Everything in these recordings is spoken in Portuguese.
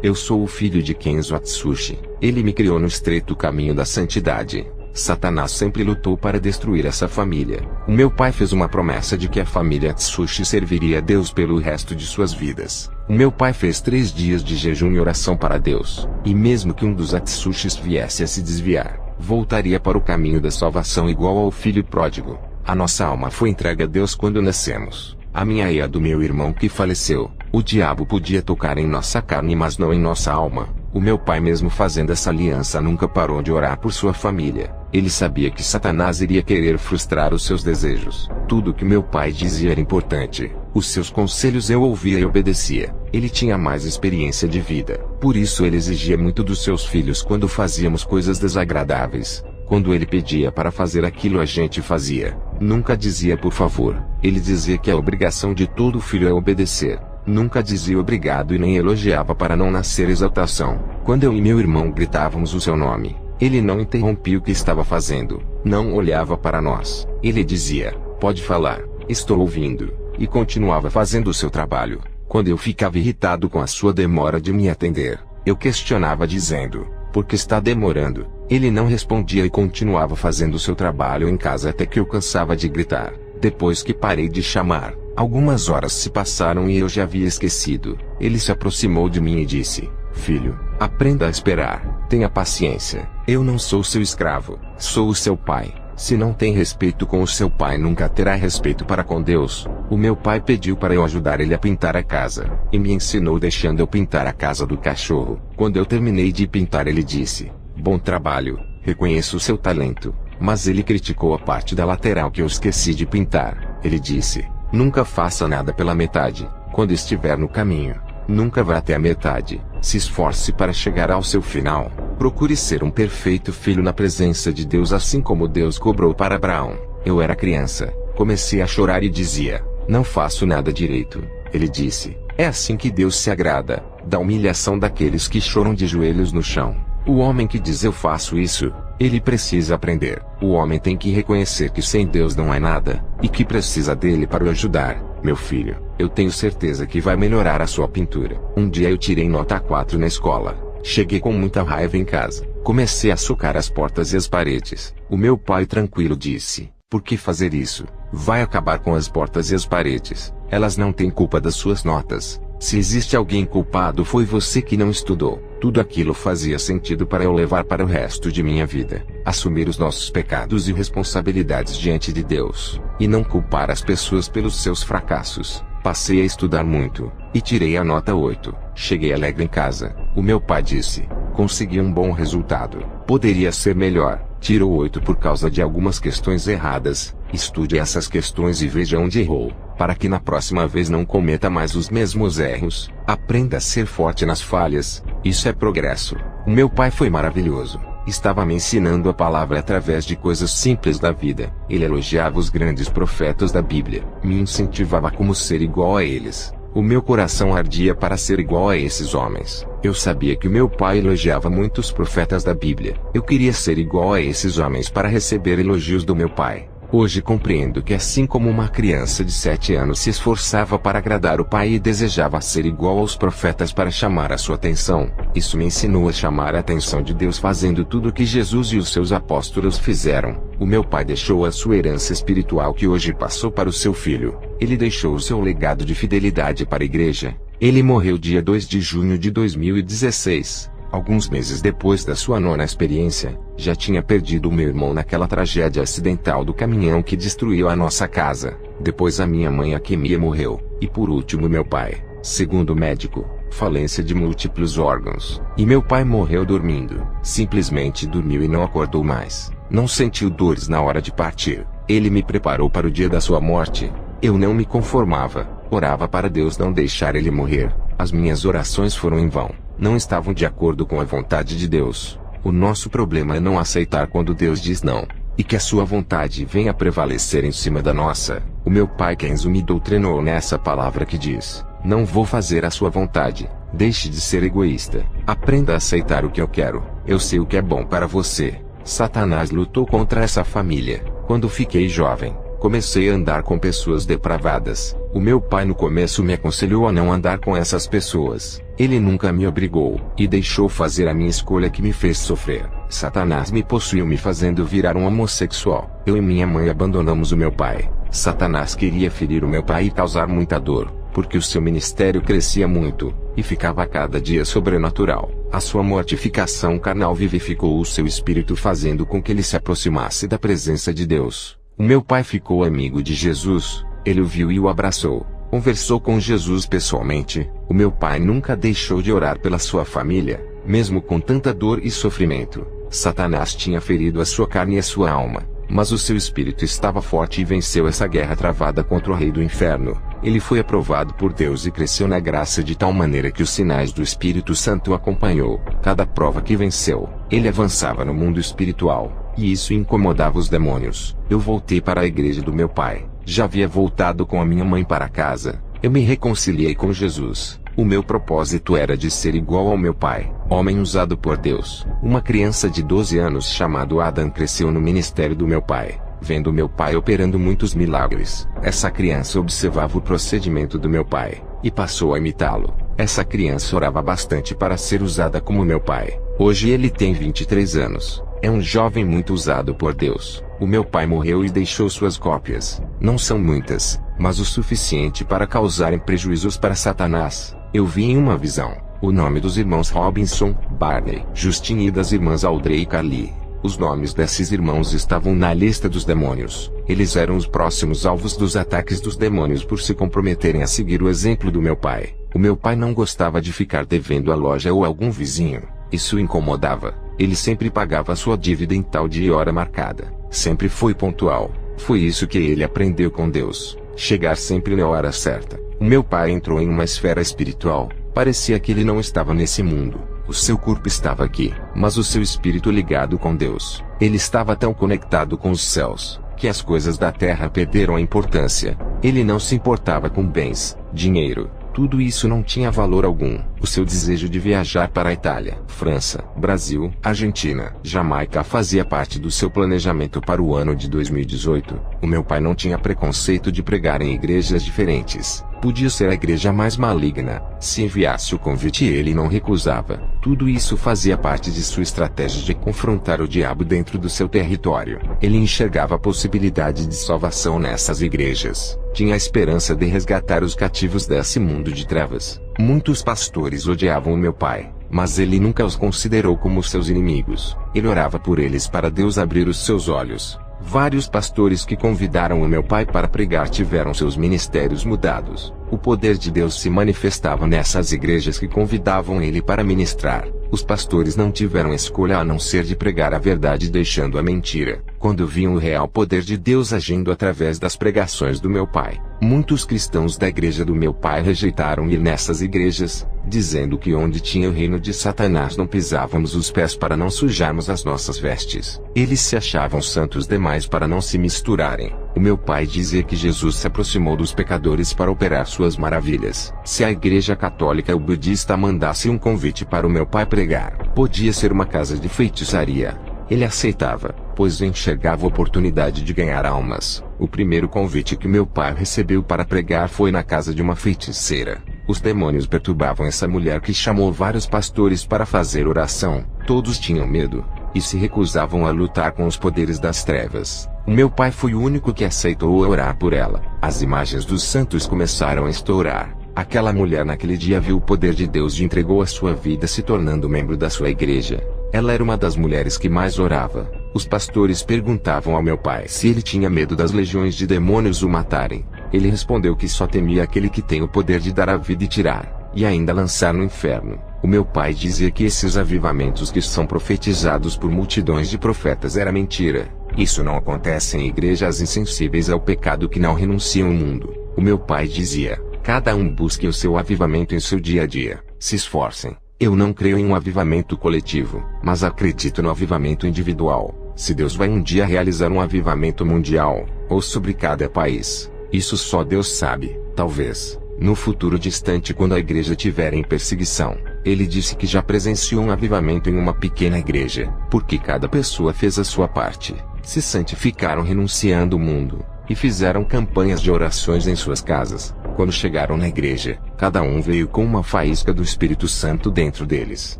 Eu sou o filho de Kenzo Atsushi. Ele me criou no estreito caminho da santidade. Satanás sempre lutou para destruir essa família. O meu pai fez uma promessa de que a família Atsushi serviria a Deus pelo resto de suas vidas. O meu pai fez 3 dias de jejum e oração para Deus. E mesmo que um dos Atsushis viesse a se desviar, voltaria para o caminho da salvação igual ao filho pródigo. A nossa alma foi entregue a Deus quando nascemos. A minha e a do meu irmão que faleceu. O diabo podia tocar em nossa carne, mas não em nossa alma. O meu pai, mesmo fazendo essa aliança, nunca parou de orar por sua família. Ele sabia que Satanás iria querer frustrar os seus desejos. Tudo o que meu pai dizia era importante. Os seus conselhos eu ouvia e obedecia. Ele tinha mais experiência de vida. Por isso ele exigia muito dos seus filhos quando fazíamos coisas desagradáveis. Quando ele pedia para fazer aquilo, a gente fazia. Nunca dizia por favor. Ele dizia que a obrigação de todo filho é obedecer. Nunca dizia obrigado e nem elogiava para não nascer exaltação. Quando eu e meu irmão gritávamos o seu nome, ele não interrompia o que estava fazendo. Não olhava para nós. Ele dizia: pode falar, estou ouvindo. E continuava fazendo o seu trabalho. Quando eu ficava irritado com a sua demora de me atender, eu questionava dizendo: por que está demorando? Ele não respondia e continuava fazendo o seu trabalho em casa até que eu cansava de gritar. Depois que parei de chamar, algumas horas se passaram e eu já havia esquecido. Ele se aproximou de mim e disse: filho, aprenda a esperar. Tenha paciência. Eu não sou seu escravo. Sou o seu pai. Se não tem respeito com o seu pai, nunca terá respeito para com Deus. O meu pai pediu para eu ajudar ele a pintar a casa. E me ensinou deixando eu pintar a casa do cachorro. Quando eu terminei de pintar, ele disse: bom trabalho. Reconheço o seu talento. Mas ele criticou a parte da lateral que eu esqueci de pintar. Ele disse: nunca faça nada pela metade. Quando estiver no caminho, nunca vá até a metade. Se esforce para chegar ao seu final. Procure ser um perfeito filho na presença de Deus, assim como Deus cobrou para Abraão. Eu era criança. Comecei a chorar e dizia: não faço nada direito. Ele disse: é assim que Deus se agrada, da humilhação daqueles que choram de joelhos no chão. O homem que diz eu faço isso, ele precisa aprender. O homem tem que reconhecer que sem Deus não é nada, e que precisa dele para o ajudar. Meu filho, eu tenho certeza que vai melhorar a sua pintura. Um dia eu tirei nota 4 na escola. Cheguei com muita raiva em casa. Comecei a socar as portas e as paredes. O meu pai, tranquilo, disse: por que fazer isso? Vai acabar com as portas e as paredes. Elas não têm culpa das suas notas. Se existe alguém culpado, foi você que não estudou. Tudo aquilo fazia sentido para eu levar para o resto de minha vida. Assumir os nossos pecados e responsabilidades diante de Deus. E não culpar as pessoas pelos seus fracassos. Passei a estudar muito. E tirei a nota 8. Cheguei alegre em casa. O meu pai disse: consegui um bom resultado. Poderia ser melhor. Tirou 8 por causa de algumas questões erradas. Estude essas questões e veja onde errou, para que na próxima vez não cometa mais os mesmos erros. Aprenda a ser forte nas falhas. Isso é progresso. O meu pai foi maravilhoso. Estava me ensinando a palavra através de coisas simples da vida. Ele elogiava os grandes profetas da Bíblia. Me incentivava a como ser igual a eles. O meu coração ardia para ser igual a esses homens. Eu sabia que o meu pai elogiava muitos profetas da Bíblia. Eu queria ser igual a esses homens para receber elogios do meu pai. Hoje compreendo que assim como uma criança de 7 anos se esforçava para agradar o pai e desejava ser igual aos profetas para chamar a sua atenção, isso me ensinou a chamar a atenção de Deus fazendo tudo o que Jesus e os seus apóstolos fizeram. O meu pai deixou a sua herança espiritual que hoje passou para o seu filho. Ele deixou o seu legado de fidelidade para a igreja. Ele morreu dia 2 de junho de 2016. Alguns meses depois da sua 9ª experiência, já tinha perdido o meu irmão naquela tragédia acidental do caminhão que destruiu a nossa casa. Depois a minha mãe, a Kemia, morreu. E por último meu pai. Segundo o médico, falência de múltiplos órgãos. E meu pai morreu dormindo. Simplesmente dormiu e não acordou mais. Não sentiu dores na hora de partir. Ele me preparou para o dia da sua morte. Eu não me conformava. Orava para Deus não deixar ele morrer. As minhas orações foram em vão. Não estavam de acordo com a vontade de Deus. O nosso problema é não aceitar quando Deus diz não, e que a sua vontade venha prevalecer em cima da nossa. O meu pai Kenzo me doutrinou nessa palavra que diz: não vou fazer a sua vontade. Deixe de ser egoísta. Aprenda a aceitar o que eu quero. Eu sei o que é bom para você. Satanás lutou contra essa família. Quando fiquei jovem, Comecei a andar com pessoas depravadas. O meu pai no começo me aconselhou a não andar com essas pessoas. Ele nunca me obrigou, e deixou fazer a minha escolha que me fez sofrer. Satanás me possuiu me fazendo virar um homossexual. Eu e minha mãe abandonamos o meu pai. Satanás queria ferir o meu pai e causar muita dor, porque o seu ministério crescia muito, e ficava a cada dia sobrenatural. A sua mortificação carnal vivificou o seu espírito, fazendo com que ele se aproximasse da presença de Deus. O meu pai ficou amigo de Jesus, ele o viu e o abraçou. Conversou com Jesus pessoalmente. O meu pai nunca deixou de orar pela sua família, mesmo com tanta dor e sofrimento. Satanás tinha ferido a sua carne e a sua alma, mas o seu espírito estava forte e venceu essa guerra travada contra o rei do inferno. Ele foi aprovado por Deus e cresceu na graça de tal maneira que os sinais do Espírito Santo o acompanhou. Cada prova que venceu, ele avançava no mundo espiritual, e isso incomodava os demônios. Eu voltei para a igreja do meu pai. Já havia voltado com a minha mãe para casa. Eu me reconciliei com Jesus. O meu propósito era de ser igual ao meu pai, homem usado por Deus. Uma criança de 12 anos chamado Adam cresceu no ministério do meu pai, vendo meu pai operando muitos milagres. Essa criança observava o procedimento do meu pai, e passou a imitá-lo. Essa criança orava bastante para ser usada como meu pai. Hoje ele tem 23 anos. É um jovem muito usado por Deus. O meu pai morreu e deixou suas cópias. Não são muitas, mas o suficiente para causarem prejuízos para Satanás. Eu vi em uma visão o nome dos irmãos Robinson, Barney, Justin e das irmãs Audrey e Carly. Os nomes desses irmãos estavam na lista dos demônios. Eles eram os próximos alvos dos ataques dos demônios por se comprometerem a seguir o exemplo do meu pai. O meu pai não gostava de ficar devendo a loja ou algum vizinho. Isso o incomodava. Ele sempre pagava sua dívida em tal dia e hora marcada. Sempre foi pontual. Foi isso que ele aprendeu com Deus. Chegar sempre na hora certa. O meu pai entrou em uma esfera espiritual. Parecia que ele não estava nesse mundo. O seu corpo estava aqui, mas o seu espírito ligado com Deus. Ele estava tão conectado com os céus, que as coisas da terra perderam a importância. Ele não se importava com bens, dinheiro. Tudo isso não tinha valor algum. O seu desejo de viajar para a Itália, França, Brasil, Argentina, Jamaica fazia parte do seu planejamento para o ano de 2018. O meu pai não tinha preconceito de pregar em igrejas diferentes. Podia ser a igreja mais maligna. Se enviasse o convite, ele não recusava. Tudo isso fazia parte de sua estratégia de confrontar o diabo dentro do seu território. Ele enxergava a possibilidade de salvação nessas igrejas. Tinha a esperança de resgatar os cativos desse mundo de trevas. Muitos pastores odiavam o meu pai, mas ele nunca os considerou como seus inimigos. Ele orava por eles para Deus abrir os seus olhos. Vários pastores que convidaram o meu pai para pregar tiveram seus ministérios mudados. O poder de Deus se manifestava nessas igrejas que convidavam ele para ministrar. Os pastores não tiveram escolha a não ser de pregar a verdade deixando a mentira. Quando viam o real poder de Deus agindo através das pregações do meu pai, muitos cristãos da igreja do meu pai rejeitaram ir nessas igrejas, dizendo que onde tinha o reino de Satanás não pisávamos os pés para não sujarmos as nossas vestes. Eles se achavam santos demais para não se misturarem. O meu pai dizia que Jesus se aproximou dos pecadores para operar suas maravilhas. Se a igreja católica ou budista mandasse um convite para o meu pai pregar, podia ser uma casa de feitiçaria. Ele aceitava, pois enxergava a oportunidade de ganhar almas. O primeiro convite que meu pai recebeu para pregar foi na casa de uma feiticeira. Os demônios perturbavam essa mulher que chamou vários pastores para fazer oração. Todos tinham medo, e se recusavam a lutar com os poderes das trevas. O meu pai foi o único que aceitou orar por ela. As imagens dos santos começaram a estourar. Aquela mulher naquele dia viu o poder de Deus e entregou a sua vida se tornando membro da sua igreja. Ela era uma das mulheres que mais orava. Os pastores perguntavam ao meu pai se ele tinha medo das legiões de demônios o matarem. Ele respondeu que só temia aquele que tem o poder de dar a vida e tirar, e ainda lançar no inferno. O meu pai dizia que esses avivamentos que são profetizados por multidões de profetas era mentira. Isso não acontece em igrejas insensíveis ao pecado que não renunciam ao mundo. O meu pai dizia: cada um busque o seu avivamento em seu dia a dia. Se esforcem. Eu não creio em um avivamento coletivo, mas acredito no avivamento individual. Se Deus vai um dia realizar um avivamento mundial, ou sobre cada país, isso só Deus sabe. Talvez, no futuro distante, quando a igreja estiver em perseguição. Ele disse que já presenciou um avivamento em uma pequena igreja, porque cada pessoa fez a sua parte. Se santificaram renunciando o mundo. e fizeram campanhas de orações em suas casas. Quando chegaram na igreja, cada um veio com uma faísca do Espírito Santo dentro deles.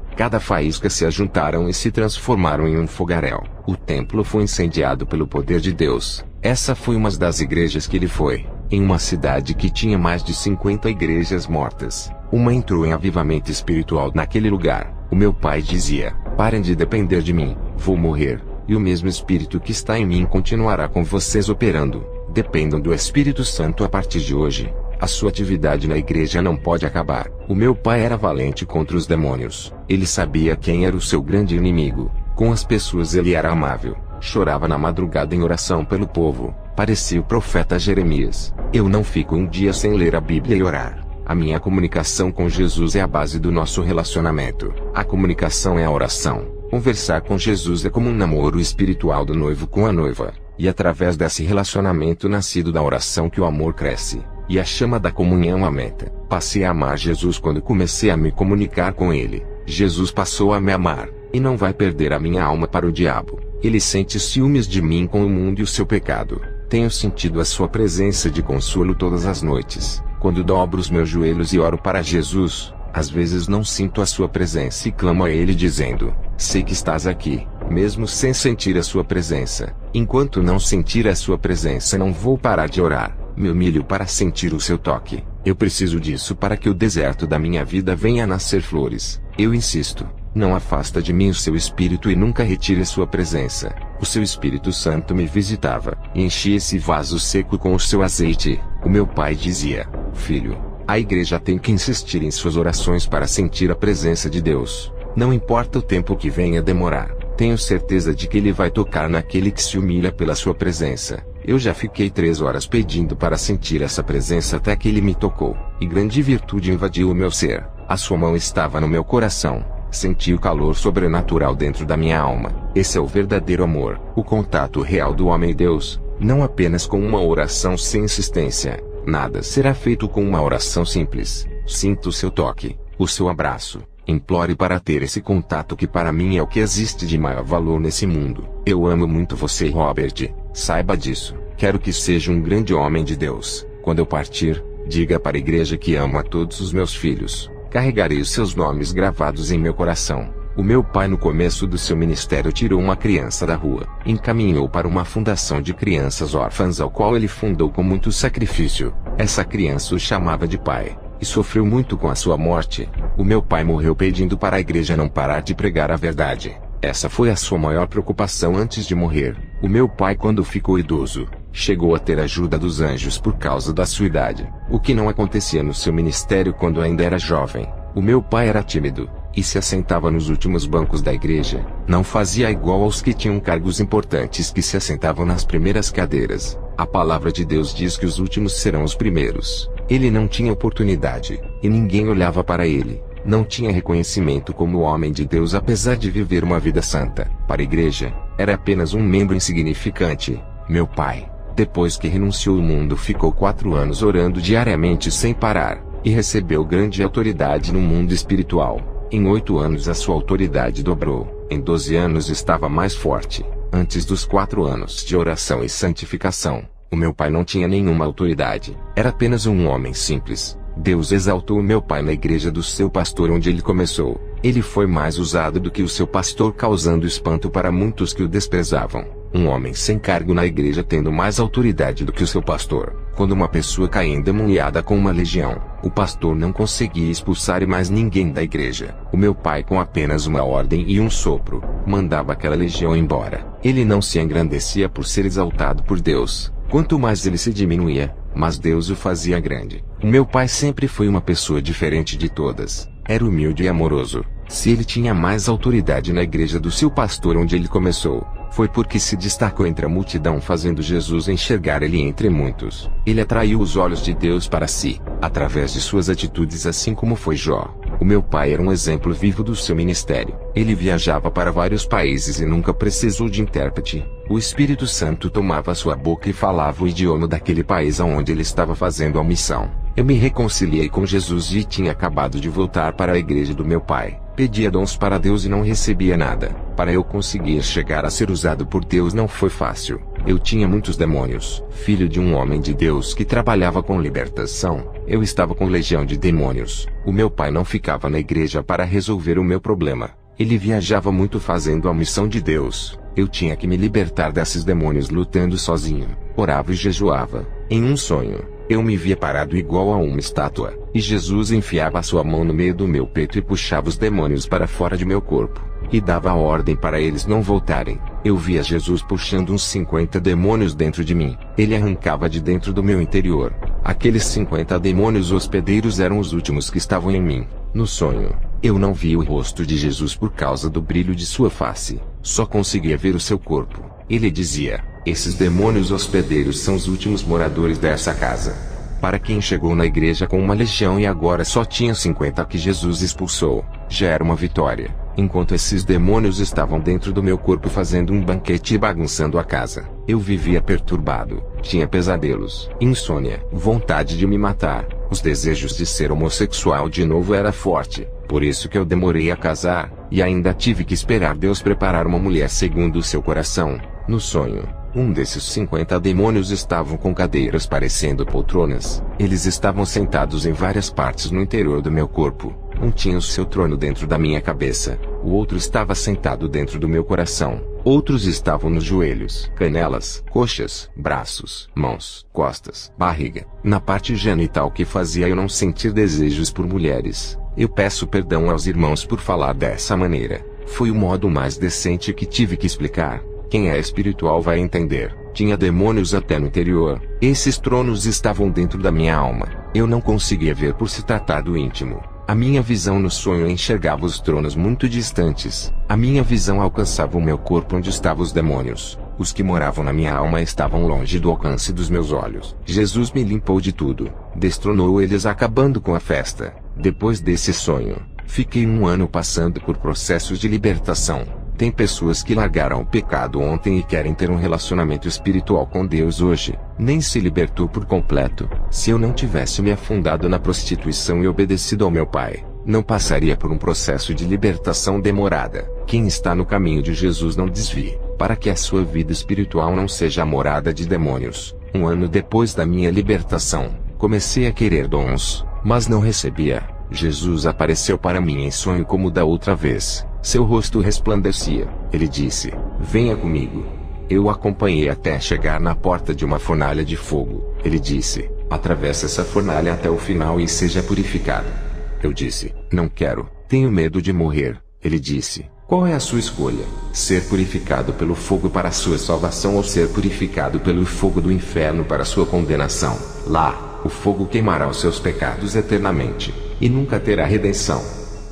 Cada faísca se ajuntaram e se transformaram em um fogaréu. O templo foi incendiado pelo poder de Deus. Essa foi uma das igrejas que ele foi. Em uma cidade que tinha mais de 50 igrejas mortas, uma entrou em avivamento espiritual naquele lugar. O meu pai dizia: parem de depender de mim, vou morrer, e o mesmo Espírito que está em mim continuará com vocês operando. Dependam do Espírito Santo a partir de hoje. A sua atividade na igreja não pode acabar. O meu pai era valente contra os demônios. Ele sabia quem era o seu grande inimigo. Com as pessoas ele era amável. Chorava na madrugada em oração pelo povo. Parecia o profeta Jeremias. Eu não fico um dia sem ler a Bíblia e orar. A minha comunicação com Jesus é a base do nosso relacionamento. A comunicação é a oração. Conversar com Jesus é como um namoro espiritual do noivo com a noiva. E através desse relacionamento nascido da oração que o amor cresce. E a chama da comunhão aumenta. Passei a amar Jesus quando comecei a me comunicar com Ele. Jesus passou a me amar, e não vai perder a minha alma para o diabo. Ele sente ciúmes de mim com o mundo e o seu pecado. Tenho sentido a sua presença de consolo todas as noites. Quando dobro os meus joelhos e oro para Jesus, às vezes não sinto a sua presença e clamo a Ele dizendo: sei que estás aqui, mesmo sem sentir a sua presença. Enquanto não sentir a sua presença, não vou parar de orar. Me humilho para sentir o seu toque. Eu preciso disso para que o deserto da minha vida venha a nascer flores. Eu insisto. Não afasta de mim o seu Espírito e nunca retire a sua presença. O seu Espírito Santo me visitava, e enchia esse vaso seco com o seu azeite. O meu pai dizia: filho, a igreja tem que insistir em suas orações para sentir a presença de Deus. Não importa o tempo que venha demorar. Tenho certeza de que Ele vai tocar naquele que se humilha pela sua presença. Eu já fiquei 3 horas pedindo para sentir essa presença até que Ele me tocou, e grande virtude invadiu o meu ser. A sua mão estava no meu coração. Senti o calor sobrenatural dentro da minha alma. Esse é o verdadeiro amor, o contato real do homem e Deus, não apenas com uma oração sem insistência. Nada será feito com uma oração simples. Sinta o seu toque, o seu abraço. Implore para ter esse contato que para mim é o que existe de maior valor nesse mundo. Eu amo muito você, Robert. Saiba disso. Quero que seja um grande homem de Deus. Quando eu partir, diga para a igreja que amo a todos os meus filhos. Carregarei os seus nomes gravados em meu coração. O meu pai, no começo do seu ministério, tirou uma criança da rua, encaminhou para uma fundação de crianças órfãs ao qual ele fundou com muito sacrifício. Essa criança o chamava de pai, e sofreu muito com a sua morte. O meu pai morreu pedindo para a igreja não parar de pregar a verdade. Essa foi a sua maior preocupação antes de morrer. O meu pai, quando ficou idoso, chegou a ter a ajuda dos anjos por causa da sua idade, o que não acontecia no seu ministério quando ainda era jovem. O meu pai era tímido, e se assentava nos últimos bancos da igreja. Não fazia igual aos que tinham cargos importantes que se assentavam nas primeiras cadeiras. A palavra de Deus diz que os últimos serão os primeiros. Ele não tinha oportunidade, e ninguém olhava para ele. Não tinha reconhecimento como homem de Deus, apesar de viver uma vida santa. Para a igreja, era apenas um membro insignificante. Meu pai, depois que renunciou ao mundo, ficou 4 anos orando diariamente sem parar, e recebeu grande autoridade no mundo espiritual. Em 8 anos a sua autoridade dobrou. Em 12 anos estava mais forte. Antes dos 4 anos de oração e santificação, o meu pai não tinha nenhuma autoridade. Era apenas um homem simples. Deus exaltou o meu pai na igreja do seu pastor onde ele começou. Ele foi mais usado do que o seu pastor, causando espanto para muitos que o desprezavam. Um homem sem cargo na igreja tendo mais autoridade do que o seu pastor. Quando uma pessoa caía endemoniada com uma legião, o pastor não conseguia expulsar mais ninguém da igreja. O meu pai, com apenas uma ordem e um sopro, mandava aquela legião embora. Ele não se engrandecia por ser exaltado por Deus. Quanto mais ele se diminuía, mas Deus o fazia grande. O meu pai sempre foi uma pessoa diferente de todas. Era humilde e amoroso. Se ele tinha mais autoridade na igreja do seu pastor onde ele começou, foi porque se destacou entre a multidão, fazendo Jesus enxergar ele entre muitos. Ele atraiu os olhos de Deus para si, através de suas atitudes, assim como foi Jó. O meu pai era um exemplo vivo do seu ministério. Ele viajava para vários países e nunca precisou de intérprete. O Espírito Santo tomava sua boca e falava o idioma daquele país aonde ele estava fazendo a missão. Eu me reconciliei com Jesus e tinha acabado de voltar para a igreja do meu pai. Pedia dons para Deus e não recebia nada. Para eu conseguir chegar a ser usado por Deus não foi fácil. Eu tinha muitos demônios. Filho de um homem de Deus que trabalhava com libertação, eu estava com legião de demônios. O meu pai não ficava na igreja para resolver o meu problema. Ele viajava muito fazendo a missão de Deus. Eu tinha que me libertar desses demônios lutando sozinho. Orava e jejuava. Em um sonho, eu me via parado igual a uma estátua, e Jesus enfiava a sua mão no meio do meu peito e puxava os demônios para fora de meu corpo, e dava a ordem para eles não voltarem. Eu via Jesus puxando uns 50 demônios dentro de mim. Ele arrancava de dentro do meu interior. Aqueles 50 demônios hospedeiros eram os últimos que estavam em mim. No sonho, eu não via o rosto de Jesus por causa do brilho de sua face. Só conseguia ver o seu corpo. Ele dizia: esses demônios hospedeiros são os últimos moradores dessa casa. Para quem chegou na igreja com uma legião e agora só tinha 50 que Jesus expulsou, já era uma vitória. Enquanto esses demônios estavam dentro do meu corpo fazendo um banquete e bagunçando a casa, eu vivia perturbado, tinha pesadelos, insônia, vontade de me matar. Os desejos de ser homossexual de novo era forte, por isso que eu demorei a casar, e ainda tive que esperar Deus preparar uma mulher segundo o seu coração. No sonho, um desses 50 demônios estavam com cadeiras parecendo poltronas. Eles estavam sentados em várias partes no interior do meu corpo. Um tinha o seu trono dentro da minha cabeça, o outro estava sentado dentro do meu coração. Outros estavam nos joelhos, canelas, coxas, braços, mãos, costas, barriga, na parte genital que fazia eu não sentir desejos por mulheres. Eu peço perdão aos irmãos por falar dessa maneira. Foi o modo mais decente que tive que explicar. Quem é espiritual vai entender. Tinha demônios até no interior. Esses tronos estavam dentro da minha alma. Eu não conseguia ver por se tratar do íntimo. A minha visão no sonho enxergava os tronos muito distantes. A minha visão alcançava o meu corpo onde estavam os demônios. Os que moravam na minha alma estavam longe do alcance dos meus olhos. Jesus me limpou de tudo. Destronou eles acabando com a festa. Depois desse sonho, fiquei 1 ano passando por processos de libertação. Tem pessoas que largaram o pecado ontem e querem ter um relacionamento espiritual com Deus hoje. Nem se libertou por completo. Se eu não tivesse me afundado na prostituição e obedecido ao meu pai, não passaria por um processo de libertação demorada. Quem está no caminho de Jesus não desvie, para que a sua vida espiritual não seja a morada de demônios. 1 ano depois da minha libertação, comecei a querer dons, mas não recebia. Jesus apareceu para mim em sonho como da outra vez. Seu rosto resplandecia. Ele disse: venha comigo. Eu o acompanhei até chegar na porta de uma fornalha de fogo. Ele disse: atravesse essa fornalha até o final e seja purificado. Eu disse: não quero, tenho medo de morrer. Ele disse: qual é a sua escolha? Ser purificado pelo fogo para a sua salvação ou ser purificado pelo fogo do inferno para a sua condenação? Lá, o fogo queimará os seus pecados eternamente, e nunca terá redenção.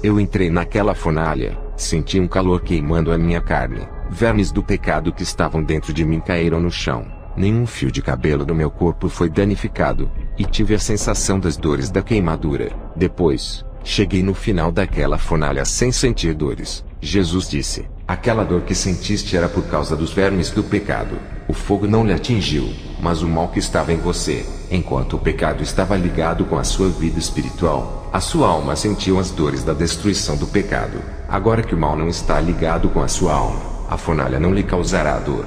Eu entrei naquela fornalha, senti um calor queimando a minha carne. Vermes do pecado que estavam dentro de mim caíram no chão. Nenhum fio de cabelo do meu corpo foi danificado, e tive a sensação das dores da queimadura. Depois, cheguei no final daquela fornalha sem sentir dores. Jesus disse: aquela dor que sentiste era por causa dos vermes do pecado. O fogo não lhe atingiu, mas o mal que estava em você. Enquanto o pecado estava ligado com a sua vida espiritual, a sua alma sentiu as dores da destruição do pecado. Agora que o mal não está ligado com a sua alma, a fornalha não lhe causará dor.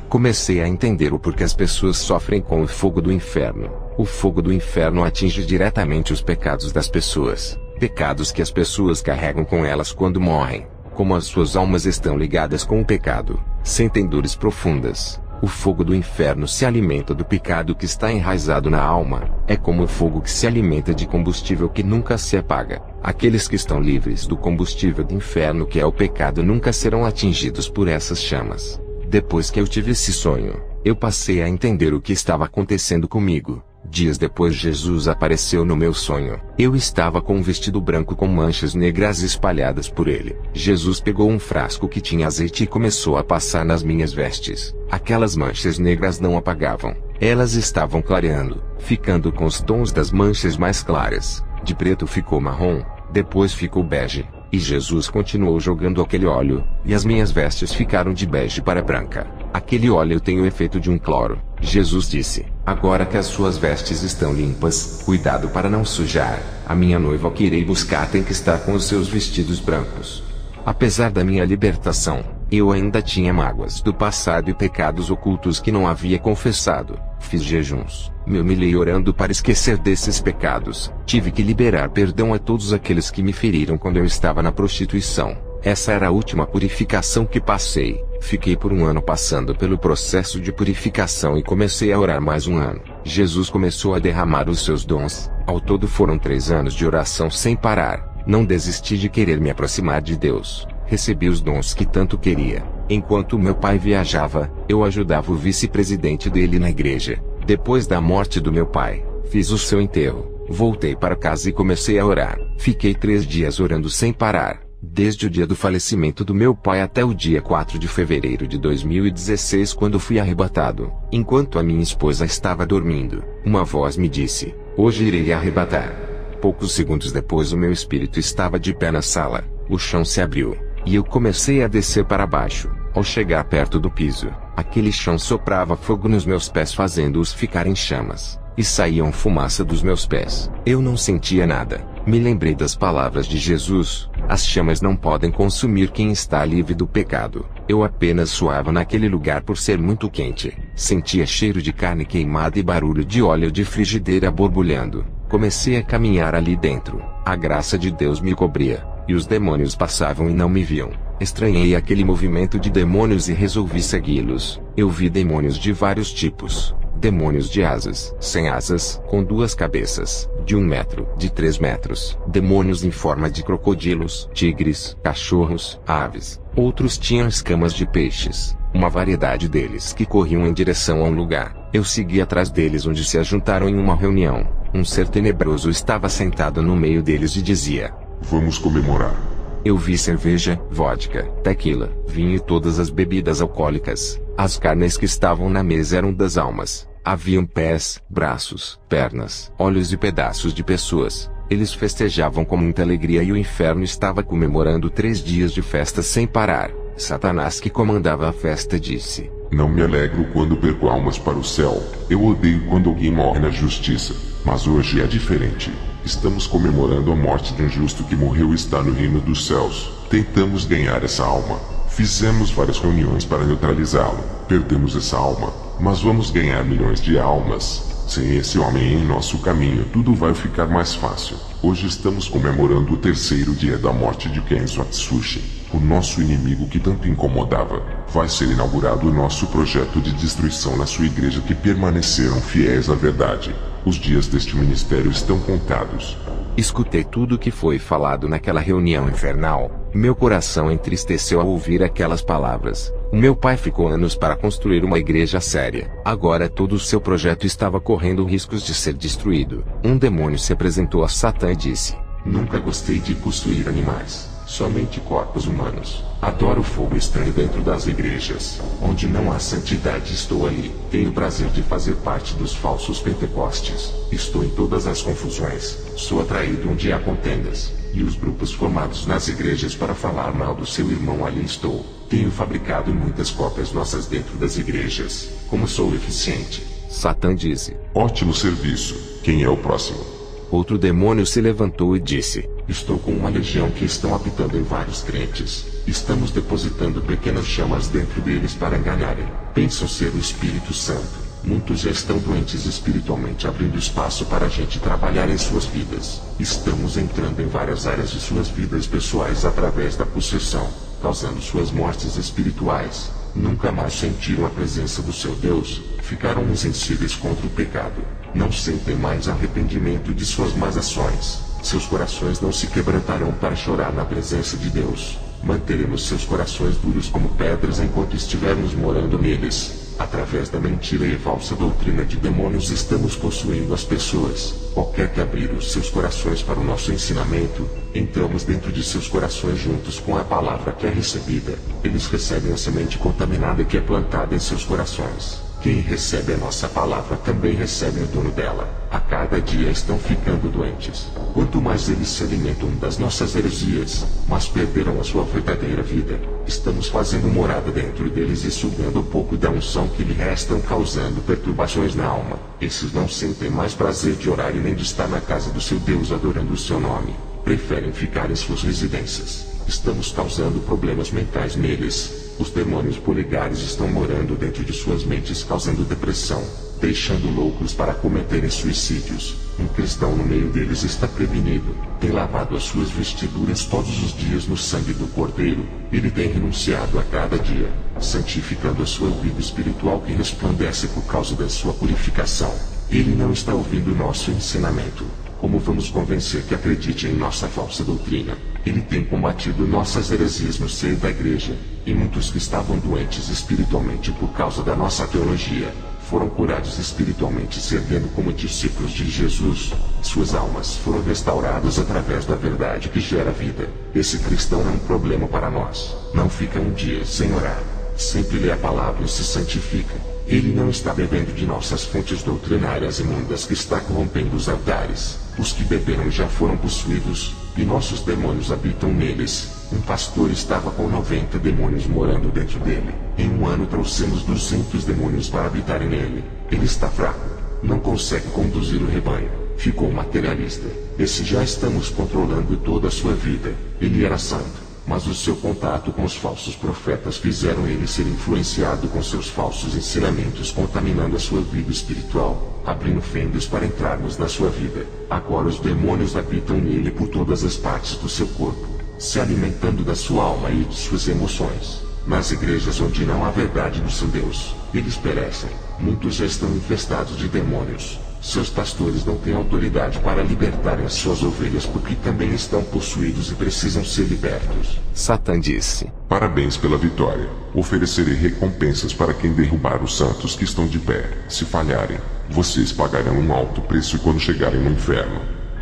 Comecei a entender o porquê as pessoas sofrem com o fogo do inferno. O fogo do inferno atinge diretamente os pecados das pessoas. Pecados que as pessoas carregam com elas quando morrem. Como as suas almas estão ligadas com o pecado, sentem dores profundas. O fogo do inferno se alimenta do pecado que está enraizado na alma. É como o fogo que se alimenta de combustível que nunca se apaga. Aqueles que estão livres do combustível do inferno que é o pecado nunca serão atingidos por essas chamas. Depois que eu tive esse sonho, eu passei a entender o que estava acontecendo comigo. Dias depois Jesus apareceu no meu sonho. Eu estava com um vestido branco com manchas negras espalhadas por ele. Jesus pegou um frasco que tinha azeite e começou a passar nas minhas vestes. Aquelas manchas negras não apagavam. Elas estavam clareando, ficando com os tons das manchas mais claras. De preto ficou marrom, depois ficou bege. E Jesus continuou jogando aquele óleo, e as minhas vestes ficaram de bege para branca. Aquele óleo tem o efeito de um cloro. Jesus disse: agora que as suas vestes estão limpas, cuidado para não sujar. A minha noiva que irei buscar tem que estar com os seus vestidos brancos. Apesar da minha libertação, Eu ainda tinha mágoas do passado e pecados ocultos que não havia confessado. Fiz jejuns, me humilhei orando para esquecer desses pecados. Tive que liberar perdão a todos aqueles que me feriram quando eu estava na prostituição. Essa era a última purificação que passei. Fiquei por um ano passando pelo processo de purificação e comecei a orar mais um ano. Jesus começou a derramar os seus dons. Ao todo foram 3 anos de oração sem parar. Não desisti de querer me aproximar de Deus. Recebi os dons que tanto queria. Enquanto meu pai viajava, eu ajudava o vice-presidente dele na igreja. Depois da morte do meu pai, fiz o seu enterro. Voltei para casa e comecei a orar. Fiquei 3 dias orando sem parar. Desde o dia do falecimento do meu pai até o dia 4 de fevereiro de 2016, quando fui arrebatado. Enquanto a minha esposa estava dormindo, uma voz me disse: "Hoje irei arrebatar." Poucos segundos depois o meu espírito estava de pé na sala. O chão se abriu, e eu comecei a descer para baixo. Ao chegar perto do piso, aquele chão soprava fogo nos meus pés, fazendo-os ficar em chamas, e saíam fumaça dos meus pés. Eu não sentia nada. Me lembrei das palavras de Jesus: as chamas não podem consumir quem está livre do pecado. Eu apenas suava naquele lugar por ser muito quente. Sentia cheiro de carne queimada e barulho de óleo de frigideira borbulhando. Comecei a caminhar ali dentro. A graça de Deus me cobria, e os demônios passavam e não me viam. Estranhei aquele movimento de demônios e resolvi segui-los. Eu vi demônios de vários tipos. Demônios de asas, sem asas, com 2 cabeças, de 1 metro, de 3 metros. Demônios em forma de crocodilos, tigres, cachorros, aves. Outros tinham escamas de peixes. Uma variedade deles que corriam em direção a um lugar. Eu segui atrás deles, onde se ajuntaram em uma reunião. Um ser tenebroso estava sentado no meio deles e dizia: "Vamos comemorar." Eu vi cerveja, vodka, tequila, vinho e todas as bebidas alcoólicas. As carnes que estavam na mesa eram das almas. Haviam pés, braços, pernas, olhos e pedaços de pessoas. Eles festejavam com muita alegria e o inferno estava comemorando 3 dias de festa sem parar. Satanás, que comandava a festa, disse: "Não me alegro quando perco almas para o céu. Eu odeio quando alguém morre na justiça. Mas hoje é diferente. Estamos comemorando a morte de um justo que morreu e está no reino dos céus. Tentamos ganhar essa alma. Fizemos várias reuniões para neutralizá-lo. Perdemos essa alma, mas vamos ganhar milhões de almas. Sem esse homem em nosso caminho, tudo vai ficar mais fácil. Hoje estamos comemorando o 3º dia da morte de Kenzo Atsushi, o nosso inimigo que tanto incomodava. Vai ser inaugurado o nosso projeto de destruição na sua igreja, que permaneceram fiéis à verdade. Os dias deste ministério estão contados." Escutei tudo o que foi falado naquela reunião infernal. Meu coração entristeceu ao ouvir aquelas palavras. O meu pai ficou anos para construir uma igreja séria. Agora todo o seu projeto estava correndo riscos de ser destruído. Um demônio se apresentou a Satã e disse: "Nunca gostei de possuir animais. Somente corpos humanos. Adoro fogo estranho dentro das igrejas. Onde não há santidade, estou ali. Tenho o prazer de fazer parte dos falsos pentecostes. Estou em todas as confusões. Sou atraído onde há contendas. E os grupos formados nas igrejas para falar mal do seu irmão, ali estou. Tenho fabricado muitas cópias nossas dentro das igrejas. Como sou eficiente." Satã disse: "Ótimo serviço. Quem é o próximo?" Outro demônio se levantou e disse: "Estou com uma legião que estão habitando em vários crentes. Estamos depositando pequenas chamas dentro deles para enganarem. Pensam ser o Espírito Santo. Muitos já estão doentes espiritualmente, abrindo espaço para a gente trabalhar em suas vidas. Estamos entrando em várias áreas de suas vidas pessoais através da possessão, causando suas mortes espirituais. Nunca mais sentiram a presença do seu Deus. Ficaram insensíveis contra o pecado. Não sentem mais arrependimento de suas más ações. Seus corações não se quebrantarão para chorar na presença de Deus. Manteremos seus corações duros como pedras enquanto estivermos morando neles. Através da mentira e falsa doutrina de demônios estamos possuindo as pessoas. Qualquer que abrir os seus corações para o nosso ensinamento, entramos dentro de seus corações juntos com a palavra que é recebida. Eles recebem a semente contaminada que é plantada em seus corações. Quem recebe a nossa palavra também recebe o dono dela. A cada dia estão ficando doentes. Quanto mais eles se alimentam das nossas heresias, mais perderão a sua verdadeira vida. Estamos fazendo morada dentro deles e sugando um pouco da unção que lhe restam, causando perturbações na alma. Esses não sentem mais prazer de orar e nem de estar na casa do seu Deus adorando o seu nome. Preferem ficar em suas residências. Estamos causando problemas mentais neles. Os demônios polegares estão morando dentro de suas mentes, causando depressão, deixando loucos para cometerem suicídios. Um cristão no meio deles está prevenido, tem lavado as suas vestiduras todos os dias no sangue do Cordeiro. Ele tem renunciado a cada dia, santificando a sua vida espiritual que resplandece por causa da sua purificação. Ele não está ouvindo nosso ensinamento. Como vamos convencer que acredite em nossa falsa doutrina? Ele tem combatido nossas heresias no seio da igreja, e muitos que estavam doentes espiritualmente por causa da nossa teologia, foram curados espiritualmente servindo como discípulos de Jesus. Suas almas foram restauradas através da verdade que gera vida. Esse cristão é um problema para nós. Não fica um dia sem orar. Sempre lê a palavra e se santifica. Ele não está bebendo de nossas fontes doutrinárias imundas que está corrompendo os altares. Os que beberam já foram possuídos, e nossos demônios habitam neles. Um pastor estava com 90 demônios morando dentro dele. Em um ano trouxemos 200 demônios para habitarem nele. Ele está fraco. Não consegue conduzir o rebanho. Ficou materialista. Esse já estamos controlando toda a sua vida. Ele era santo, mas o seu contato com os falsos profetas fizeram ele ser influenciado com seus falsos ensinamentos, contaminando a sua vida espiritual, abrindo fendas para entrarmos na sua vida. Agora os demônios habitam nele por todas as partes do seu corpo, se alimentando da sua alma e de suas emoções. Nas igrejas onde não há verdade do seu Deus, eles perecem. Muitos já estão infestados de demônios. Seus pastores não têm autoridade para libertarem as suas ovelhas porque também estão possuídos e precisam ser libertos. Satã disse: Parabéns pela vitória. Oferecerei recompensas para quem derrubar os santos que estão de pé. Se falharem, vocês pagarão um alto preço quando chegarem no inferno.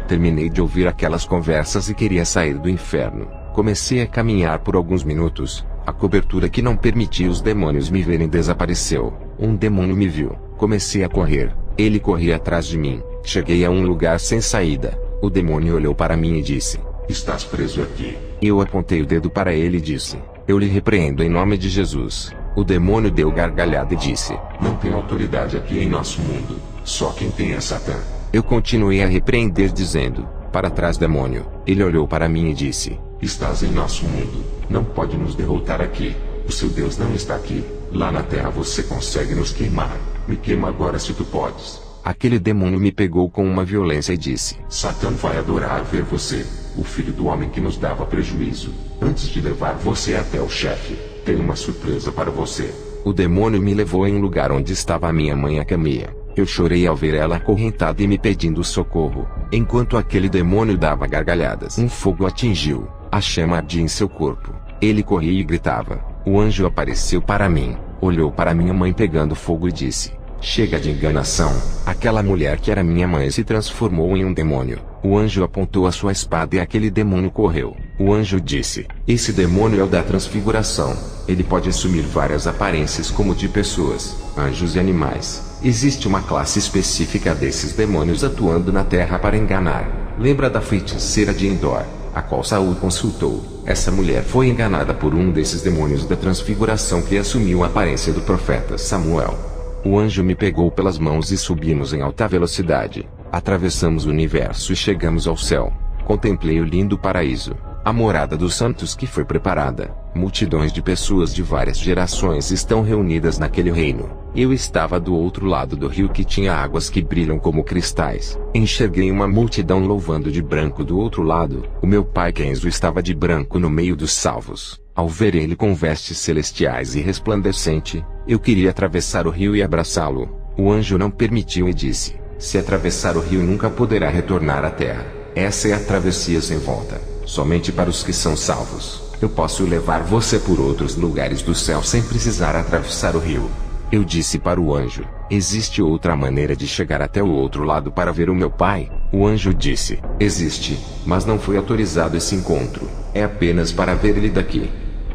Terminei de ouvir aquelas conversas e queria sair do inferno. Comecei a caminhar por alguns minutos. A cobertura que não permitia os demônios me verem desapareceu. Um demônio me viu. Comecei a correr. Ele corria atrás de mim. Cheguei a um lugar sem saída. O demônio olhou para mim e disse: Estás preso aqui. Eu apontei o dedo para ele e disse: Eu lhe repreendo em nome de Jesus. O demônio deu gargalhada e disse: Não tem autoridade aqui em nosso mundo. Só quem tem é Satã. Eu continuei a repreender dizendo: Para trás, demônio. Ele olhou para mim e disse: Estás em nosso mundo. Não pode nos derrotar aqui. O seu Deus não está aqui. Lá na terra você consegue nos queimar. Me queima agora se tu podes. Aquele demônio me pegou com uma violência e disse: Satã vai adorar ver você, o filho do homem que nos dava prejuízo. Antes de levar você até o chefe, tenho uma surpresa para você. O demônio me levou em um lugar onde estava a minha mãe Camia. Eu chorei ao ver ela acorrentada e me pedindo socorro. Enquanto aquele demônio dava gargalhadas, um fogo atingiu. A chama ardia em seu corpo. Ele corria e gritava. O anjo apareceu para mim, olhou para minha mãe pegando fogo e disse: Chega de enganação. Aquela mulher que era minha mãe se transformou em um demônio. O anjo apontou a sua espada e aquele demônio correu. O anjo disse: Esse demônio é o da transfiguração. Ele pode assumir várias aparências como de pessoas, anjos e animais. Existe uma classe específica desses demônios atuando na terra para enganar. Lembra da feiticeira de Endor, a qual Saul consultou? Essa mulher foi enganada por um desses demônios da transfiguração que assumiu a aparência do profeta Samuel. O anjo me pegou pelas mãos e subimos em alta velocidade. Atravessamos o universo e chegamos ao céu. Contemplei o lindo paraíso, a morada dos santos que foi preparada. Multidões de pessoas de várias gerações estão reunidas naquele reino. Eu estava do outro lado do rio que tinha águas que brilham como cristais. Enxerguei uma multidão louvando de branco do outro lado. O meu pai Kenzo estava de branco no meio dos salvos. Ao ver ele com vestes celestiais e resplandecente, eu queria atravessar o rio e abraçá-lo. O anjo não permitiu e disse: Se atravessar o rio nunca poderá retornar à terra. Essa é a travessia sem volta, somente para os que são salvos. Eu posso levar você por outros lugares do céu sem precisar atravessar o rio. Eu disse para o anjo: Existe outra maneira de chegar até o outro lado para ver o meu pai? O anjo disse: Existe, mas não foi autorizado esse encontro. É apenas para ver ele daqui.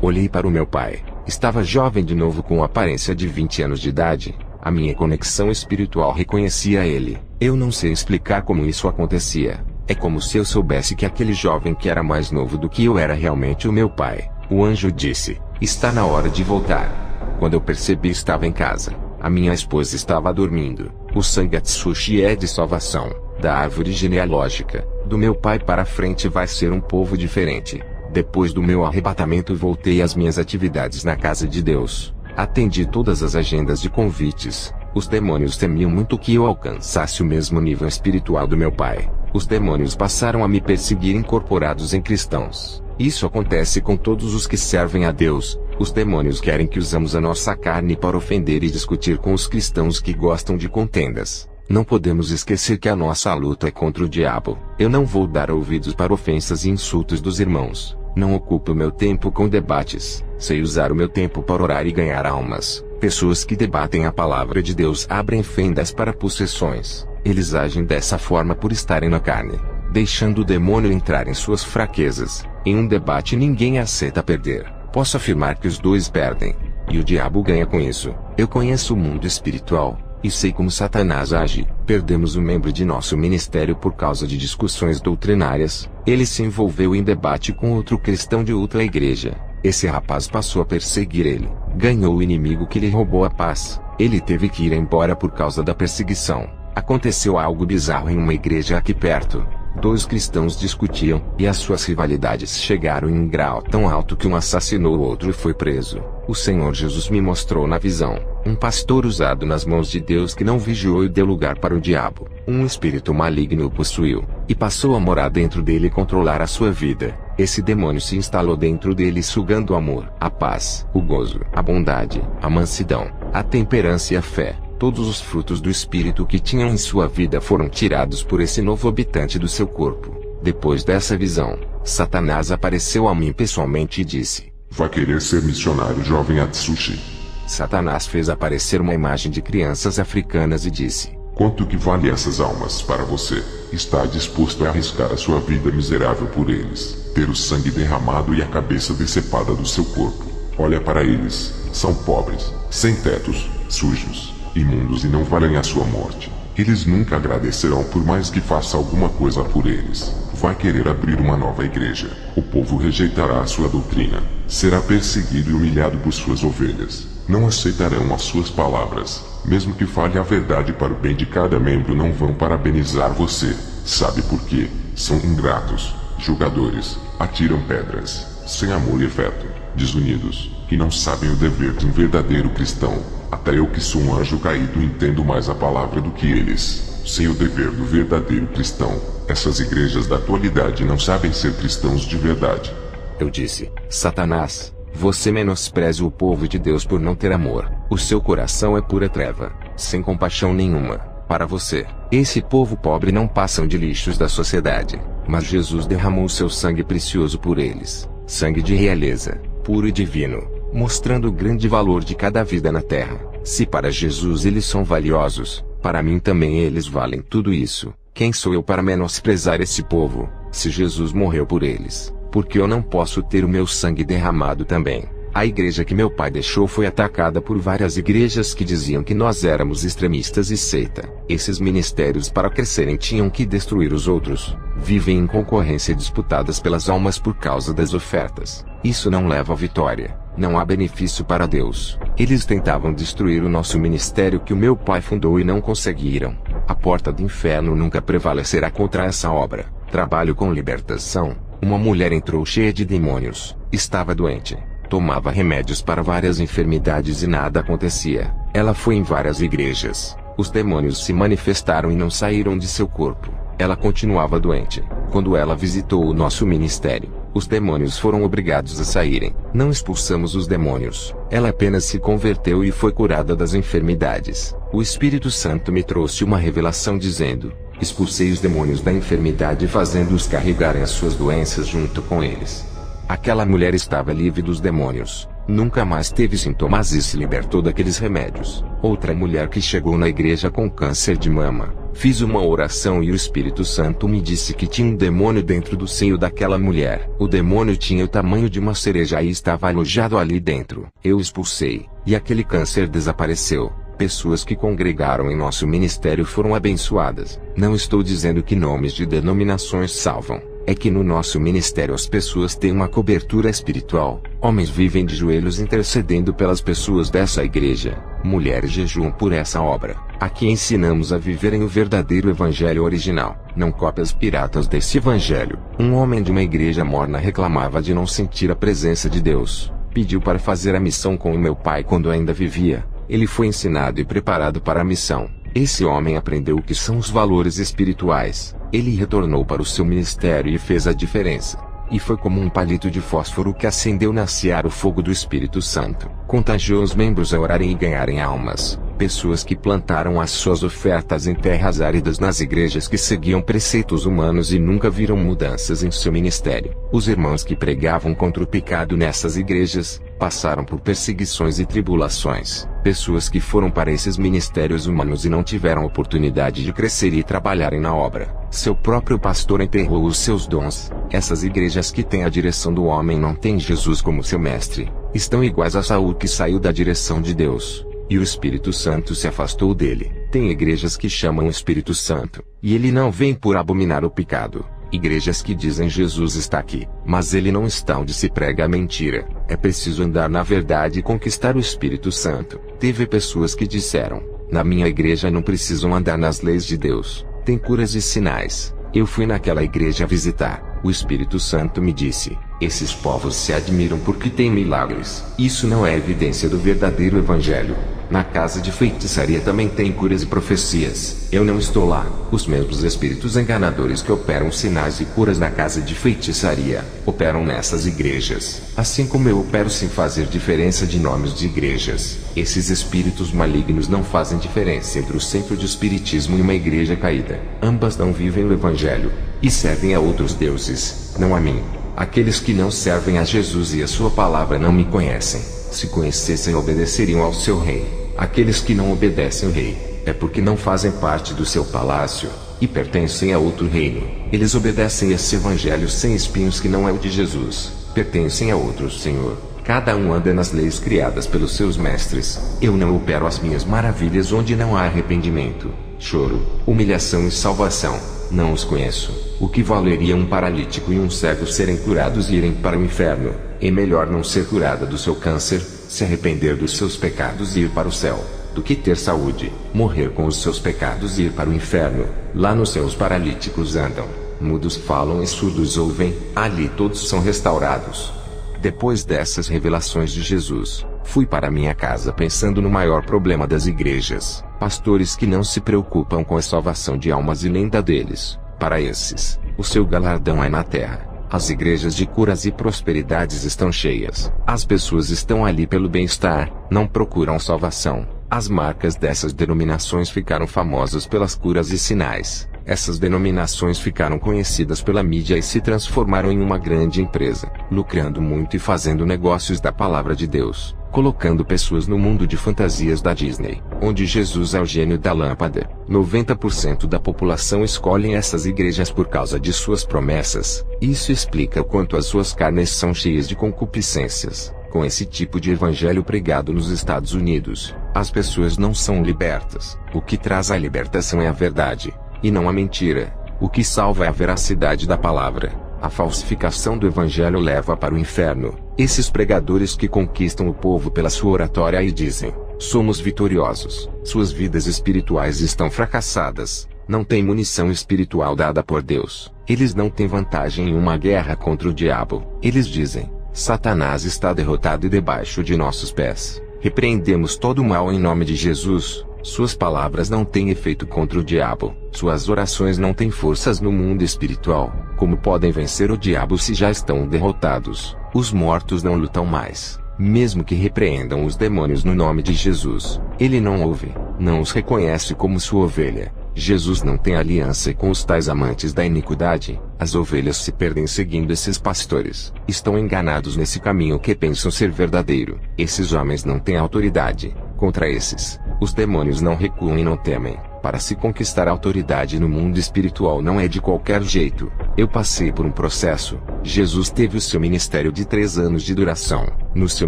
Olhei para o meu pai. Estava jovem de novo com aparência de 20 anos de idade. A minha conexão espiritual reconhecia ele. Eu não sei explicar como isso acontecia. É como se eu soubesse que aquele jovem que era mais novo do que eu era realmente o meu pai. O anjo disse: Está na hora de voltar. Quando eu percebi, estava em casa. A minha esposa estava dormindo. O sangue Atsushi é de salvação. Da árvore genealógica do meu pai para frente vai ser um povo diferente. Depois do meu arrebatamento voltei às minhas atividades na casa de Deus. Atendi todas as agendas de convites. Os demônios temiam muito que eu alcançasse o mesmo nível espiritual do meu pai. Os demônios passaram a me perseguir incorporados em cristãos. Isso acontece com todos os que servem a Deus. Os demônios querem que usamos a nossa carne para ofender e discutir com os cristãos que gostam de contendas. Não podemos esquecer que a nossa luta é contra o diabo. Eu não vou dar ouvidos para ofensas e insultos dos irmãos. Não ocupo meu tempo com debates. Sei usar o meu tempo para orar e ganhar almas. Pessoas que debatem a palavra de Deus abrem fendas para possessões. Eles agem dessa forma por estarem na carne, deixando o demônio entrar em suas fraquezas. Em um debate ninguém aceita perder. Posso afirmar que os dois perdem. E o diabo ganha com isso. Eu conheço o mundo espiritual e sei como Satanás age. Perdemos um membro de nosso ministério por causa de discussões doutrinárias. Ele se envolveu em debate com outro cristão de outra igreja. Esse rapaz passou a perseguir ele. Ganhou o inimigo que lhe roubou a paz. Ele teve que ir embora por causa da perseguição. Aconteceu algo bizarro em uma igreja aqui perto. 2 cristãos discutiam, e as suas rivalidades chegaram em um grau tão alto que um assassinou o outro e foi preso. O Senhor Jesus me mostrou na visão um pastor usado nas mãos de Deus que não vigiou e deu lugar para o diabo. Um espírito maligno o possuiu, e passou a morar dentro dele e controlar a sua vida. Esse demônio se instalou dentro dele sugando o amor, a paz, o gozo, a bondade, a mansidão, a temperança e a fé. Todos os frutos do Espírito que tinham em sua vida foram tirados por esse novo habitante do seu corpo. Depois dessa visão, Satanás apareceu a mim pessoalmente e disse: Vai querer ser missionário, jovem Atsushi? Satanás fez aparecer uma imagem de crianças africanas e disse: Quanto que vale essas almas para você? Está disposto a arriscar a sua vida miserável por eles, ter o sangue derramado e a cabeça decepada do seu corpo? Olha para eles, são pobres, sem tetos, sujos, imundos e não valem a sua morte. Eles nunca agradecerão por mais que faça alguma coisa por eles. Vai querer abrir uma nova igreja. O povo rejeitará a sua doutrina. Será perseguido e humilhado por suas ovelhas. Não aceitarão as suas palavras. Mesmo que fale a verdade para o bem de cada membro, não vão parabenizar você. Sabe por quê? São ingratos, julgadores, atiram pedras, sem amor e afeto, desunidos, e não sabem o dever de um verdadeiro cristão. Até eu que sou um anjo caído entendo mais a palavra do que eles. Sem o dever do verdadeiro cristão, essas igrejas da atualidade não sabem ser cristãos de verdade. Eu disse: Satanás, você menospreza o povo de Deus por não ter amor. O seu coração é pura treva, sem compaixão nenhuma. Para você, esse povo pobre não passam de lixos da sociedade. Mas Jesus derramou seu sangue precioso por eles. Sangue de realeza, puro e divino, mostrando o grande valor de cada vida na terra. Se para Jesus eles são valiosos, para mim também eles valem tudo isso. Quem sou eu para menosprezar esse povo, se Jesus morreu por eles? Porque eu não posso ter o meu sangue derramado também. A igreja que meu pai deixou foi atacada por várias igrejas que diziam que nós éramos extremistas e seita. Esses ministérios, para crescerem, tinham que destruir os outros. Vivem em concorrência disputadas pelas almas por causa das ofertas. Isso não leva à vitória. Não há benefício para Deus. Eles tentavam destruir o nosso ministério que o meu pai fundou e não conseguiram. A porta do inferno nunca prevalecerá contra essa obra. Trabalho com libertação. Uma mulher entrou cheia de demônios. Estava doente. Tomava remédios para várias enfermidades e nada acontecia. Ela foi em várias igrejas. Os demônios se manifestaram e não saíram de seu corpo. Ela continuava doente. Quando ela visitou o nosso ministério, os demônios foram obrigados a saírem. Não expulsamos os demônios. Ela apenas se converteu e foi curada das enfermidades. O Espírito Santo me trouxe uma revelação dizendo: expulsei os demônios da enfermidade, fazendo-os carregarem as suas doenças junto com eles. Aquela mulher estava livre dos demônios. Nunca mais teve sintomas e se libertou daqueles remédios. Outra mulher que chegou na igreja com câncer de mama. Fiz uma oração e o Espírito Santo me disse que tinha um demônio dentro do seio daquela mulher. O demônio tinha o tamanho de uma cereja e estava alojado ali dentro. Eu expulsei, e aquele câncer desapareceu. Pessoas que congregaram em nosso ministério foram abençoadas. Não estou dizendo que nomes de denominações salvam. É que no nosso ministério as pessoas têm uma cobertura espiritual. Homens vivem de joelhos intercedendo pelas pessoas dessa igreja. Mulheres jejuam por essa obra. Aqui ensinamos a viverem o verdadeiro evangelho original, não cópias piratas desse evangelho. Um homem de uma igreja morna reclamava de não sentir a presença de Deus. Pediu para fazer a missão com o meu pai quando ainda vivia. Ele foi ensinado e preparado para a missão. Esse homem aprendeu o que são os valores espirituais. Ele retornou para o seu ministério e fez a diferença. E foi como um palito de fósforo que acendeu na seara o fogo do Espírito Santo. Contagiou os membros a orarem e ganharem almas. Pessoas que plantaram as suas ofertas em terras áridas nas igrejas que seguiam preceitos humanos e nunca viram mudanças em seu ministério. Os irmãos que pregavam contra o pecado nessas igrejas, passaram por perseguições e tribulações. Pessoas que foram para esses ministérios humanos e não tiveram oportunidade de crescer e trabalharem na obra. Seu próprio pastor enterrou os seus dons. Essas igrejas que têm a direção do homem não têm Jesus como seu mestre. Estão iguais a Saul que saiu da direção de Deus. E o Espírito Santo se afastou dele. Tem igrejas que chamam o Espírito Santo, e ele não vem por abominar o pecado. Igrejas que dizem Jesus está aqui, mas ele não está onde se prega a mentira. É preciso andar na verdade e conquistar o Espírito Santo. Teve pessoas que disseram, na minha igreja não precisam andar nas leis de Deus, tem curas e sinais. Eu fui naquela igreja visitar. O Espírito Santo me disse, esses povos se admiram porque têm milagres. Isso não é evidência do verdadeiro evangelho. Na casa de feitiçaria também tem curas e profecias. Eu não estou lá. Os mesmos espíritos enganadores que operam sinais e curas na casa de feitiçaria, operam nessas igrejas. Assim como eu opero sem fazer diferença de nomes de igrejas. Esses espíritos malignos não fazem diferença entre o centro de espiritismo e uma igreja caída. Ambas não vivem o evangelho, e servem a outros deuses, não a mim. Aqueles que não servem a Jesus e a sua palavra não me conhecem. Se conhecessem, obedeceriam ao seu rei. Aqueles que não obedecem ao rei, é porque não fazem parte do seu palácio, e pertencem a outro reino. Eles obedecem esse evangelho sem espinhos que não é o de Jesus. Pertencem a outro Senhor. Cada um anda nas leis criadas pelos seus mestres. Eu não opero as minhas maravilhas onde não há arrependimento, choro, humilhação e salvação. Não os conheço. O que valeria um paralítico e um cego serem curados e irem para o inferno? É melhor não ser curada do seu câncer, se arrepender dos seus pecados e ir para o céu, do que ter saúde, morrer com os seus pecados e ir para o inferno. Lá no céu os paralíticos andam, mudos falam e surdos ouvem, ali todos são restaurados. Depois dessas revelações de Jesus, fui para minha casa pensando no maior problema das igrejas, pastores que não se preocupam com a salvação de almas e nem da deles. Para esses, o seu galardão é na terra. As igrejas de curas e prosperidades estão cheias. As pessoas estão ali pelo bem-estar, não procuram salvação. As marcas dessas denominações ficaram famosas pelas curas e sinais. Essas denominações ficaram conhecidas pela mídia e se transformaram em uma grande empresa, lucrando muito e fazendo negócios da palavra de Deus, colocando pessoas no mundo de fantasias da Disney, onde Jesus é o gênio da lâmpada. 90% da população escolhem essas igrejas por causa de suas promessas. Isso explica o quanto as suas carnes são cheias de concupiscências. Com esse tipo de evangelho pregado nos Estados Unidos, as pessoas não são libertas. O que traz a libertação é a verdade, e não a mentira. O que salva é a veracidade da palavra. A falsificação do evangelho leva para o inferno. Esses pregadores que conquistam o povo pela sua oratória e dizem, somos vitoriosos. Suas vidas espirituais estão fracassadas. Não têm munição espiritual dada por Deus. Eles não têm vantagem em uma guerra contra o diabo. Eles dizem, Satanás está derrotado e debaixo de nossos pés. Repreendemos todo o mal em nome de Jesus. Suas palavras não têm efeito contra o diabo. Suas orações não têm forças no mundo espiritual. Como podem vencer o diabo se já estão derrotados? Os mortos não lutam mais. Mesmo que repreendam os demônios no nome de Jesus, ele não ouve, não os reconhece como sua ovelha. Jesus não tem aliança com os tais amantes da iniquidade. As ovelhas se perdem seguindo esses pastores. Estão enganados nesse caminho que pensam ser verdadeiro. Esses homens não têm autoridade. Contra esses, os demônios não recuam e não temem. Para se conquistar a autoridade no mundo espiritual não é de qualquer jeito. Eu passei por um processo. Jesus teve o seu ministério de 3 anos de duração. No seu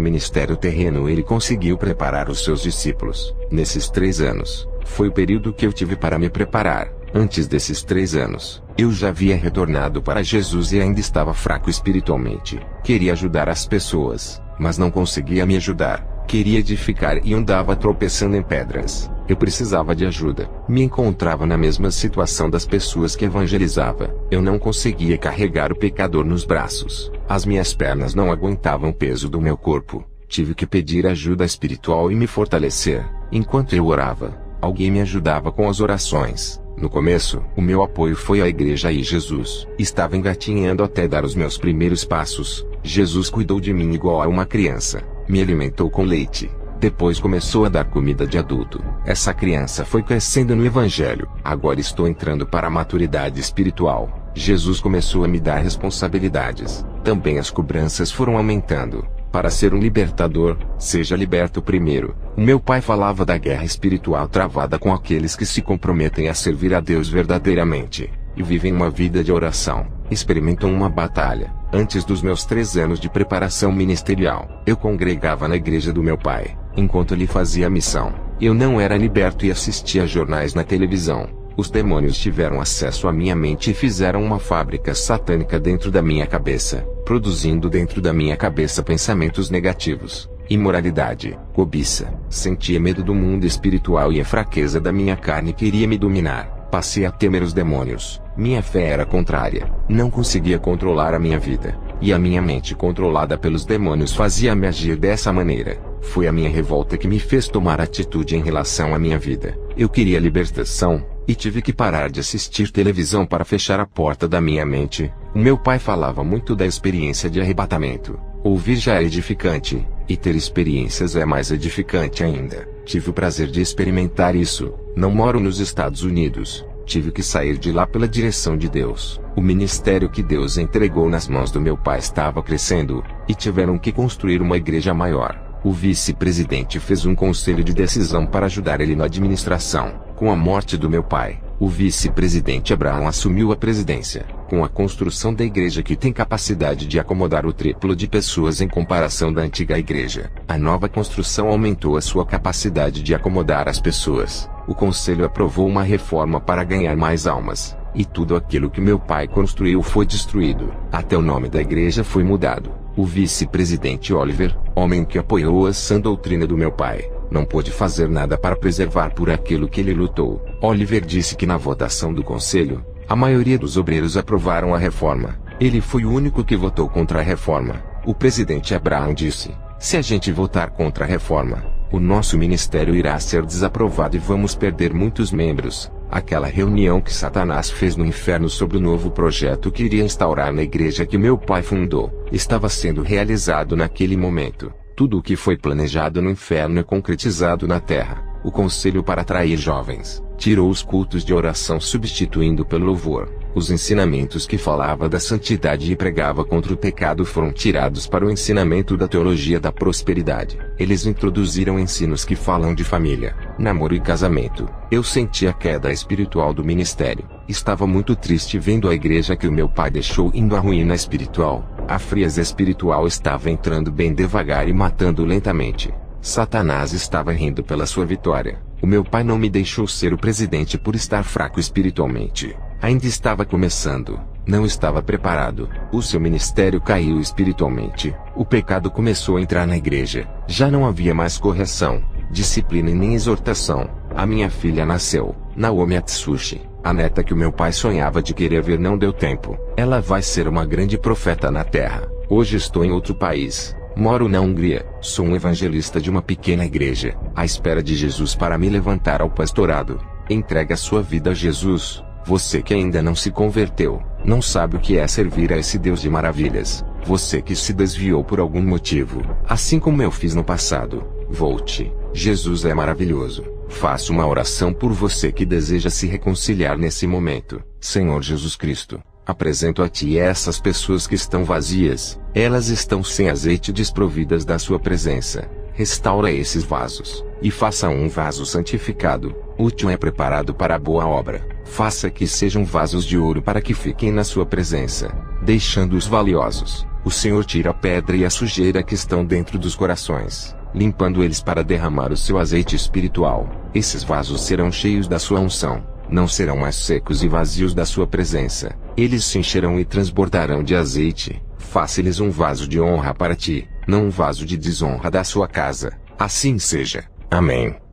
ministério terreno ele conseguiu preparar os seus discípulos. Nesses 3 anos, foi o período que eu tive para me preparar. Antes desses 3 anos, eu já havia retornado para Jesus e ainda estava fraco espiritualmente. Queria ajudar as pessoas, mas não conseguia me ajudar. Queria edificar e andava tropeçando em pedras. Eu precisava de ajuda. Me encontrava na mesma situação das pessoas que evangelizava. Eu não conseguia carregar o pecador nos braços. As minhas pernas não aguentavam o peso do meu corpo. Tive que pedir ajuda espiritual e me fortalecer. Enquanto eu orava, alguém me ajudava com as orações. No começo, o meu apoio foi a igreja e Jesus. Estava engatinhando até dar os meus primeiros passos. Jesus cuidou de mim igual a uma criança. Me alimentou com leite. Depois começou a dar comida de adulto. Essa criança foi crescendo no Evangelho. Agora estou entrando para a maturidade espiritual. Jesus começou a me dar responsabilidades. Também as cobranças foram aumentando. Para ser um libertador, seja liberto primeiro. O meu pai falava da guerra espiritual travada com aqueles que se comprometem a servir a Deus verdadeiramente e vivem uma vida de oração. Experimentam uma batalha. Antes dos meus 3 anos de preparação ministerial, eu congregava na igreja do meu pai, enquanto ele fazia a missão. Eu não era liberto e assistia jornais na televisão. Os demônios tiveram acesso à minha mente e fizeram uma fábrica satânica dentro da minha cabeça, produzindo dentro da minha cabeça pensamentos negativos, imoralidade, cobiça. Sentia medo do mundo espiritual e a fraqueza da minha carne queria me dominar. Passei a temer os demônios. Minha fé era contrária. Não conseguia controlar a minha vida. E a minha mente controlada pelos demônios fazia-me agir dessa maneira. Foi a minha revolta que me fez tomar atitude em relação à minha vida. Eu queria libertação, e tive que parar de assistir televisão para fechar a porta da minha mente. O meu pai falava muito da experiência de arrebatamento. Ouvir já é edificante, e ter experiências é mais edificante ainda. Tive o prazer de experimentar isso. Não moro nos Estados Unidos. Tive que sair de lá pela direção de Deus. O ministério que Deus entregou nas mãos do meu pai estava crescendo, e tiveram que construir uma igreja maior. O vice-presidente fez um conselho de decisão para ajudar ele na administração. Com a morte do meu pai, o vice-presidente Abraham assumiu a presidência. Com a construção da igreja que tem capacidade de acomodar o triplo de pessoas em comparação da antiga igreja, a nova construção aumentou a sua capacidade de acomodar as pessoas. O conselho aprovou uma reforma para ganhar mais almas, e tudo aquilo que meu pai construiu foi destruído. Até o nome da igreja foi mudado. O vice-presidente Oliver, homem que apoiou a sã doutrina do meu pai, não pôde fazer nada para preservar por aquilo que ele lutou. Oliver disse que na votação do conselho, a maioria dos obreiros aprovaram a reforma. Ele foi o único que votou contra a reforma. O presidente Abraham disse: se a gente votar contra a reforma, o nosso ministério irá ser desaprovado e vamos perder muitos membros. Aquela reunião que Satanás fez no inferno sobre o novo projeto que iria instaurar na igreja que meu pai fundou, estava sendo realizado naquele momento. Tudo o que foi planejado no inferno é concretizado na terra. O conselho para atrair jovens tirou os cultos de oração substituindo pelo louvor. Os ensinamentos que falava da santidade e pregava contra o pecado foram tirados para o ensinamento da teologia da prosperidade. Eles introduziram ensinos que falam de família, namoro e casamento. Eu senti a queda espiritual do ministério. Estava muito triste vendo a igreja que o meu pai deixou indo à ruína espiritual. A frieza espiritual estava entrando bem devagar e matando lentamente. Satanás estava rindo pela sua vitória. O meu pai não me deixou ser o presidente por estar fraco espiritualmente. Ainda estava começando. Não estava preparado. O seu ministério caiu espiritualmente. O pecado começou a entrar na igreja. Já não havia mais correção, disciplina e nem exortação. A minha filha nasceu, Naomi Atsushi. A neta que o meu pai sonhava de querer ver não deu tempo. Ela vai ser uma grande profeta na terra. Hoje estou em outro país. Moro na Hungria. Sou um evangelista de uma pequena igreja, à espera de Jesus para me levantar ao pastorado. Entregue a sua vida a Jesus. Você que ainda não se converteu, não sabe o que é servir a esse Deus de maravilhas. Você que se desviou por algum motivo, assim como eu fiz no passado, volte. Jesus é maravilhoso. Faço uma oração por você que deseja se reconciliar nesse momento. Senhor Jesus Cristo, apresento a Ti essas pessoas que estão vazias. Elas estão sem azeite, desprovidas da Sua presença. Restaura esses vasos, e faça um vaso santificado, útil e preparado para a boa obra. Faça que sejam vasos de ouro para que fiquem na Sua presença, deixando-os valiosos. O Senhor tira a pedra e a sujeira que estão dentro dos corações, limpando eles para derramar o seu azeite espiritual. Esses vasos serão cheios da Sua unção. Não serão mais secos e vazios da Sua presença. Eles se encherão e transbordarão de azeite. Faça-lhes um vaso de honra para Ti, não um vaso de desonra da Sua casa. Assim seja. Amém.